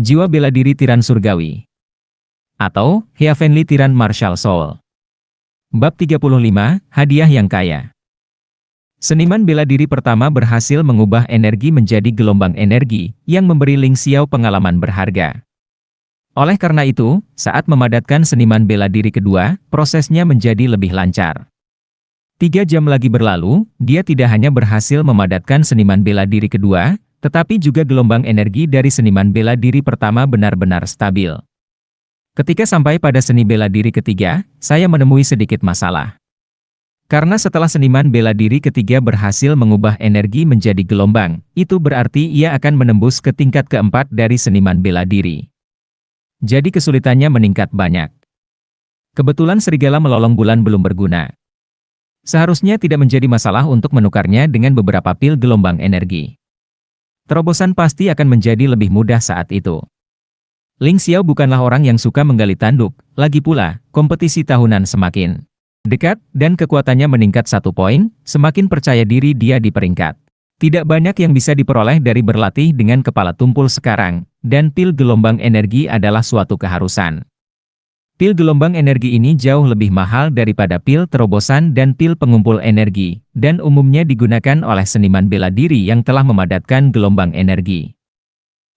Jiwa bela diri tiran surgawi. Atau, Heavenly Tiran Martial Soul. Bab 35, Hadiah yang Kaya. Seniman bela diri pertama berhasil mengubah energi menjadi gelombang energi, yang memberi Ling Xiao pengalaman berharga. Oleh karena itu, saat memadatkan seniman bela diri kedua, prosesnya menjadi lebih lancar. 3 jam lagi berlalu, dia tidak hanya berhasil memadatkan seniman bela diri kedua, tetapi juga gelombang energi dari seniman bela diri pertama benar-benar stabil. Ketika sampai pada seni bela diri ketiga, saya menemui sedikit masalah. Karena setelah seniman bela diri ketiga berhasil mengubah energi menjadi gelombang, itu berarti ia akan menembus ke tingkat keempat dari seniman bela diri. Jadi kesulitannya meningkat banyak. Kebetulan serigala melolong bulan belum berguna. Seharusnya tidak menjadi masalah untuk menukarnya dengan beberapa pil gelombang energi. Terobosan pasti akan menjadi lebih mudah saat itu. Ling Xiao bukanlah orang yang suka menggali tanduk, lagi pula, kompetisi tahunan semakin dekat, dan kekuatannya meningkat 1 poin, semakin percaya diri dia di peringkat. Tidak banyak yang bisa diperoleh dari berlatih dengan kepala tumpul sekarang, dan pil gelombang energi adalah suatu keharusan. Pil gelombang energi ini jauh lebih mahal daripada pil terobosan dan pil pengumpul energi, dan umumnya digunakan oleh seniman bela diri yang telah memadatkan gelombang energi.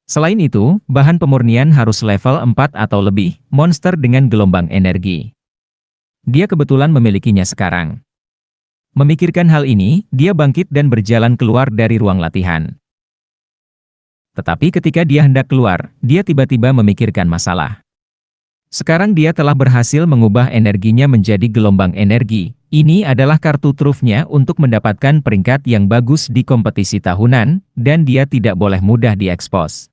Selain itu, bahan pemurnian harus level 4 atau lebih, monster dengan gelombang energi. Dia kebetulan memilikinya sekarang. Memikirkan hal ini, dia bangkit dan berjalan keluar dari ruang latihan. Tetapi ketika dia hendak keluar, dia tiba-tiba memikirkan masalah. Sekarang dia telah berhasil mengubah energinya menjadi gelombang energi. Ini adalah kartu trufnya untuk mendapatkan peringkat yang bagus di kompetisi tahunan, dan dia tidak boleh mudah diekspos.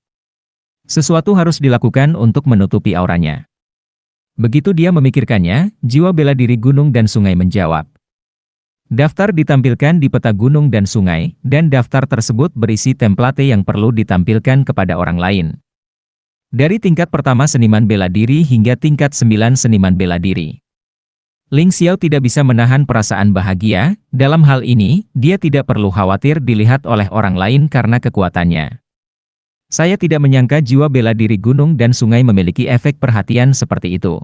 Sesuatu harus dilakukan untuk menutupi auranya. Begitu dia memikirkannya, jiwa bela diri gunung dan sungai menjawab. Daftar ditampilkan di peta gunung dan sungai, dan daftar tersebut berisi template yang perlu ditampilkan kepada orang lain. Dari tingkat pertama seniman bela diri hingga tingkat 9 seniman bela diri. Ling Xiao tidak bisa menahan perasaan bahagia, dalam hal ini, dia tidak perlu khawatir dilihat oleh orang lain karena kekuatannya. Saya tidak menyangka jiwa bela diri gunung dan sungai memiliki efek perhatian seperti itu.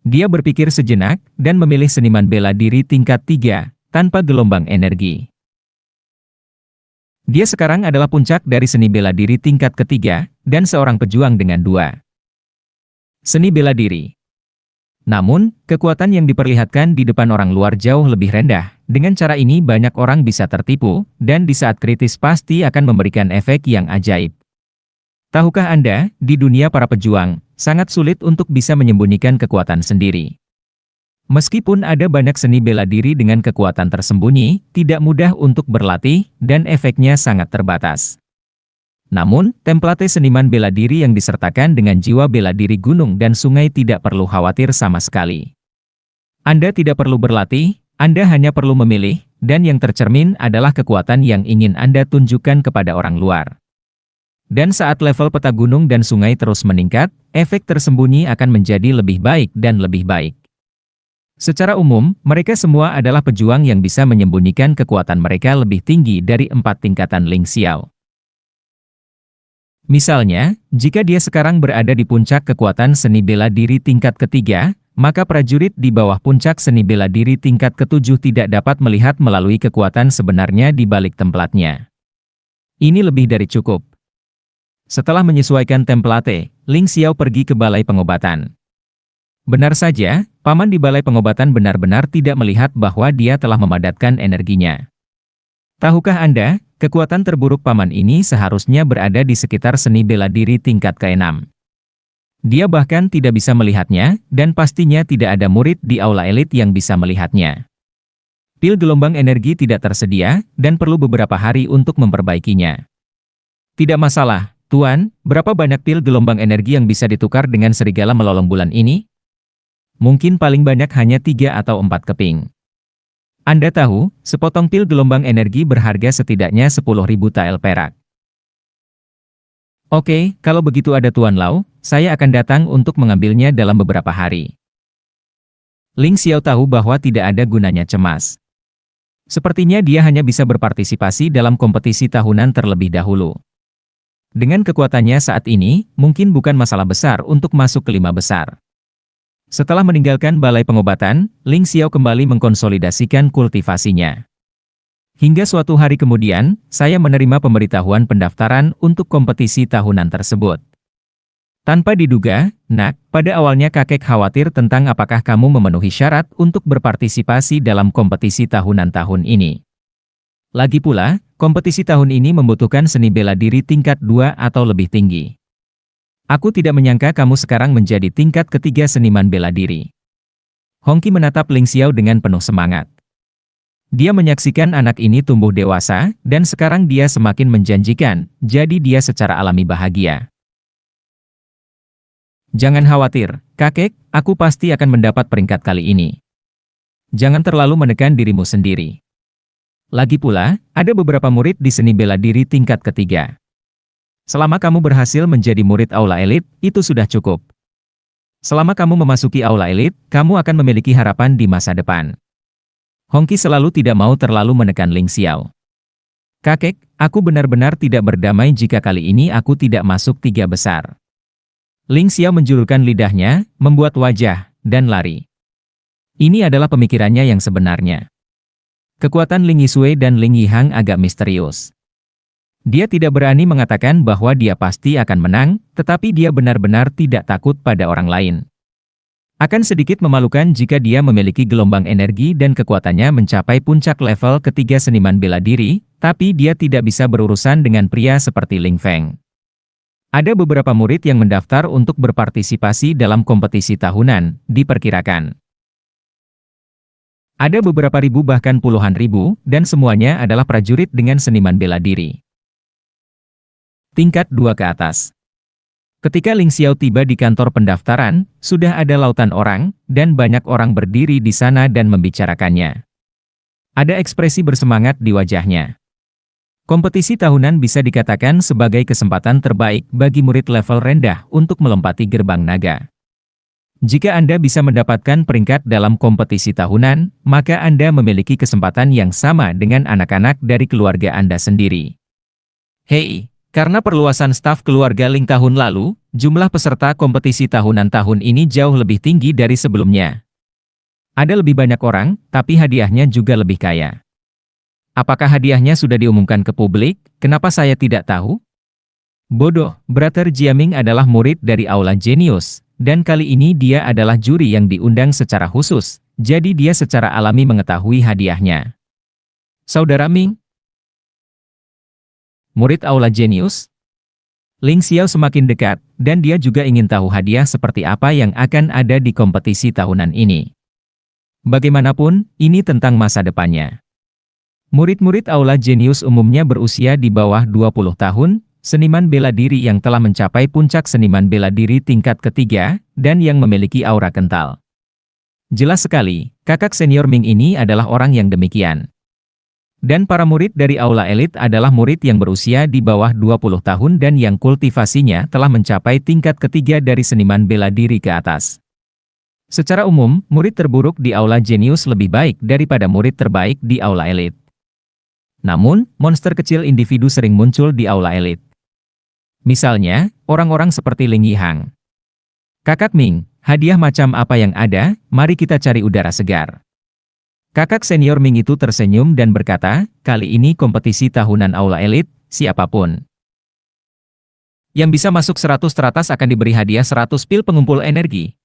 Dia berpikir sejenak, dan memilih seniman bela diri tingkat 3, tanpa gelombang energi. Dia sekarang adalah puncak dari seni bela diri tingkat ketiga, dan seorang pejuang dengan 2 seni bela diri. Namun, kekuatan yang diperlihatkan di depan orang luar jauh lebih rendah. Dengan cara ini banyak orang bisa tertipu, dan di saat kritis pasti akan memberikan efek yang ajaib. Tahukah Anda, di dunia para pejuang, sangat sulit untuk bisa menyembunyikan kekuatan sendiri. Meskipun ada banyak seni bela diri dengan kekuatan tersembunyi, tidak mudah untuk berlatih, dan efeknya sangat terbatas. Namun, template seniman bela diri yang disertakan dengan jiwa bela diri gunung dan sungai tidak perlu khawatir sama sekali. Anda tidak perlu berlatih, Anda hanya perlu memilih, dan yang tercermin adalah kekuatan yang ingin Anda tunjukkan kepada orang luar. Dan saat level peta gunung dan sungai terus meningkat, efek tersembunyi akan menjadi lebih baik dan lebih baik. Secara umum, mereka semua adalah pejuang yang bisa menyembunyikan kekuatan mereka lebih tinggi dari 4 tingkatan Ling Xiao. Misalnya, jika dia sekarang berada di puncak kekuatan seni bela diri tingkat ketiga, maka prajurit di bawah puncak seni bela diri tingkat ketujuh tidak dapat melihat melalui kekuatan sebenarnya di balik templatnya. Ini lebih dari cukup. Setelah menyesuaikan template, Ling Xiao pergi ke balai pengobatan. Benar saja, paman di balai pengobatan benar-benar tidak melihat bahwa dia telah memadatkan energinya. Tahukah Anda, kekuatan terburuk paman ini seharusnya berada di sekitar seni bela diri tingkat ke-6. Dia bahkan tidak bisa melihatnya, dan pastinya tidak ada murid di aula elit yang bisa melihatnya. Pil gelombang energi tidak tersedia, dan perlu beberapa hari untuk memperbaikinya. Tidak masalah, Tuan, berapa banyak pil gelombang energi yang bisa ditukar dengan serigala melolong bulan ini? Mungkin paling banyak hanya 3 atau 4 keping. Anda tahu, sepotong pil gelombang energi berharga setidaknya 10.000 tael perak. Oke, kalau begitu ada Tuan Lau, saya akan datang untuk mengambilnya dalam beberapa hari. Ling Xiao tahu bahwa tidak ada gunanya cemas. Sepertinya dia hanya bisa berpartisipasi dalam kompetisi tahunan terlebih dahulu. Dengan kekuatannya saat ini, mungkin bukan masalah besar untuk masuk ke 5 besar. Setelah meninggalkan balai pengobatan, Ling Xiao kembali mengkonsolidasikan kultivasinya. Hingga suatu hari kemudian, saya menerima pemberitahuan pendaftaran untuk kompetisi tahunan tersebut. Tanpa diduga, Nak, pada awalnya kakek khawatir tentang apakah kamu memenuhi syarat untuk berpartisipasi dalam kompetisi tahunan tahun ini. Lagi pula, kompetisi tahun ini membutuhkan seni bela diri tingkat 2 atau lebih tinggi. Aku tidak menyangka kamu sekarang menjadi tingkat ketiga seniman bela diri. Hongqi menatap Ling Xiao dengan penuh semangat. Dia menyaksikan anak ini tumbuh dewasa, dan sekarang dia semakin menjanjikan, jadi dia secara alami bahagia. Jangan khawatir, kakek, aku pasti akan mendapat peringkat kali ini. Jangan terlalu menekan dirimu sendiri. Lagi pula, ada beberapa murid di seni bela diri tingkat ketiga. Selama kamu berhasil menjadi murid aula elit, itu sudah cukup. Selama kamu memasuki aula elit, kamu akan memiliki harapan di masa depan. Hongqi selalu tidak mau terlalu menekan Ling Xiao. Kakek, aku benar-benar tidak berdamai jika kali ini aku tidak masuk 3 besar. Ling Xiao menjulurkan lidahnya, membuat wajah, dan lari. Ini adalah pemikirannya yang sebenarnya. Kekuatan Ling Yisui dan Ling Yihang agak misterius. Dia tidak berani mengatakan bahwa dia pasti akan menang, tetapi dia benar-benar tidak takut pada orang lain. Akan sedikit memalukan jika dia memiliki gelombang energi dan kekuatannya mencapai puncak level ketiga seniman bela diri, tapi dia tidak bisa berurusan dengan pria seperti Ling Feng. Ada beberapa murid yang mendaftar untuk berpartisipasi dalam kompetisi tahunan, diperkirakan. Ada beberapa ribu bahkan puluhan ribu, dan semuanya adalah prajurit dengan seniman bela diri. Tingkat 2 ke atas. Ketika Ling Xiao tiba di kantor pendaftaran, sudah ada lautan orang, dan banyak orang berdiri di sana dan membicarakannya. Ada ekspresi bersemangat di wajahnya. Kompetisi tahunan bisa dikatakan sebagai kesempatan terbaik bagi murid level rendah untuk melompati gerbang naga. Jika Anda bisa mendapatkan peringkat dalam kompetisi tahunan, maka Anda memiliki kesempatan yang sama dengan anak-anak dari keluarga Anda sendiri. Hei, karena perluasan staf keluarga Ling tahun lalu, jumlah peserta kompetisi tahunan tahun ini jauh lebih tinggi dari sebelumnya. Ada lebih banyak orang, tapi hadiahnya juga lebih kaya. Apakah hadiahnya sudah diumumkan ke publik? Kenapa saya tidak tahu? Bodoh, Brother Jiaming adalah murid dari Aula Genius, dan kali ini dia adalah juri yang diundang secara khusus, jadi dia secara alami mengetahui hadiahnya. Saudara Ming? Murid Aula Genius? Ling Xiao semakin dekat, dan dia juga ingin tahu hadiah seperti apa yang akan ada di kompetisi tahunan ini. Bagaimanapun, ini tentang masa depannya. Murid-murid Aula Genius umumnya berusia di bawah 20 tahun, seniman bela diri yang telah mencapai puncak seniman bela diri tingkat ketiga, dan yang memiliki aura kental. Jelas sekali, kakak senior Ming ini adalah orang yang demikian. Dan para murid dari Aula Elit adalah murid yang berusia di bawah 20 tahun dan yang kultivasinya telah mencapai tingkat ketiga dari seniman bela diri ke atas. Secara umum, murid terburuk di Aula Genius lebih baik daripada murid terbaik di Aula Elit. Namun, monster kecil individu sering muncul di Aula Elit. Misalnya, orang-orang seperti Ling Yihang. Kakak Ming, hadiah macam apa yang ada? Mari kita cari udara segar. Kakak senior Ming itu tersenyum dan berkata, kali ini kompetisi tahunan Aula Elit, siapapun yang bisa masuk 100 teratas akan diberi hadiah 100 pil pengumpul energi.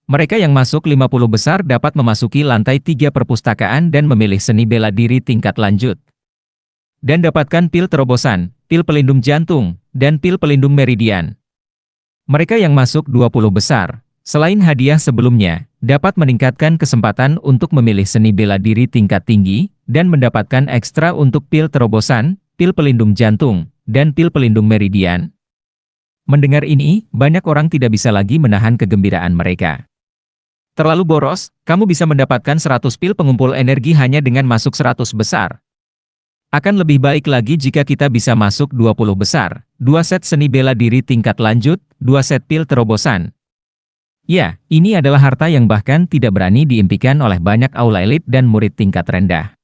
Mereka yang masuk 50 besar dapat memasuki lantai 3 perpustakaan dan memilih seni bela diri tingkat lanjut. Dan dapatkan pil terobosan, pil pelindung jantung, dan pil pelindung meridian. Mereka yang masuk 20 besar, selain hadiah sebelumnya, dapat meningkatkan kesempatan untuk memilih seni bela diri tingkat tinggi, dan mendapatkan ekstra untuk pil terobosan, pil pelindung jantung, dan pil pelindung meridian. Mendengar ini, banyak orang tidak bisa lagi menahan kegembiraan mereka. Terlalu boros, kamu bisa mendapatkan 100 pil pengumpul energi hanya dengan masuk 100 besar. Akan lebih baik lagi jika kita bisa masuk 20 besar, 2 set seni bela diri tingkat lanjut, 2 set pil terobosan. Ya, ini adalah harta yang bahkan tidak berani diimpikan oleh banyak aula elit dan murid tingkat rendah.